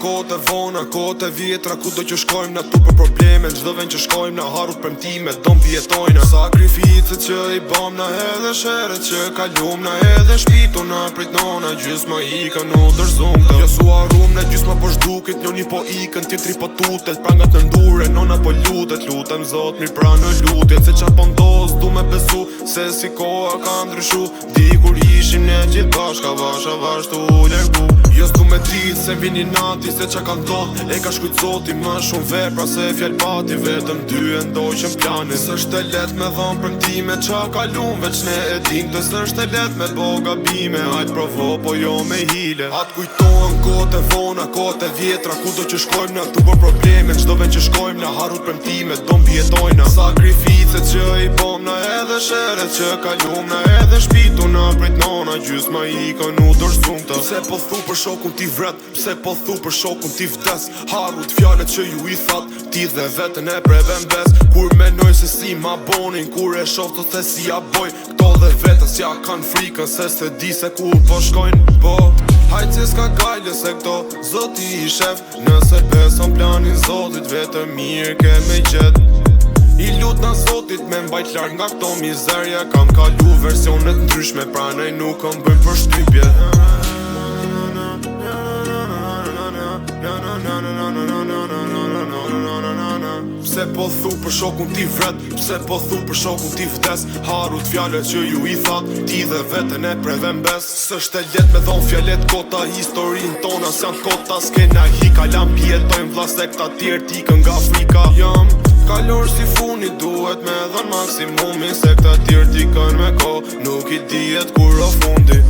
kote vona, kote vjetra, ku do që shkojmë na tu për probleme. Në gjdo vend që shkojmë na harut premtime, do m'vjetojna. Sakrificet që i bom na, edhe sheret që kalum na, edhe shpitu na prit nona, gjysma ikën u dërzum të. Jo su arum në gjysma po shdukit, njoni po ikën, tjetri po tutet, prangat në ndure, nona po lutet, lutem zot mi pra në lutjet. Se qa po ndos, du me besu, se si koha ka ndryshu, di kur ishim ne gjithë bashka, vash tu lërgu. Jo s'du me dit se vini nati, se qa ka ndodh, e ka shkujt zoti më shumë vepra se fjall pati, vetëm dy e ndojqën planin. S'është e let me dhon premtime, qa kalum veç ne e din, të s'është e let me bo gabime, hajt provo po jo me hile. Atë kujtohen kote vona, kote vjetra, ku do që shkojmë na tu për probleme, çdo vend që shkojmë na harut premtime, do m'vjetojna. Sakrificet që i bom na, edhe sheret që kalum na, edhe shpitu na prit nona, gjysma ikën u dërzum të. Pse po thu për shokun ti vret, pse po thu për shokun ti vdes, harut fjallet që ju i that, ti dhe vetën e preven bes. Kur menoj se si ma bonin, kur e shof të the si ja boj, këto dhe vetës ja kan frikën, se s'te di se ku po shkojnë, po. Hajt se s'ka gajle se këto, zoti i shef, nëse beson planin zotit, vetëm mirë ke me gjet. I lut na zotit me mbajt larg nga këto mizerje, kam kalu versionet ndryshme, pranej nuk kam bëjmë për shtypje. Pse po thu për shokun ti vret, pse po thu për shokun ti vdes, harut fjallet që ju i that, ti dhe vetën e preven bes. S'është e let me dhon fjallet kota, historin tona s'jan kota, s'kena hika, lam pjetojmë vlla se këta tjerë t'ikën nga Afrika. Jam kalor si funi, duhet me dhon maksimumin, se këta tjerë t'ikën me ko, nuk i dihet kur o fundi.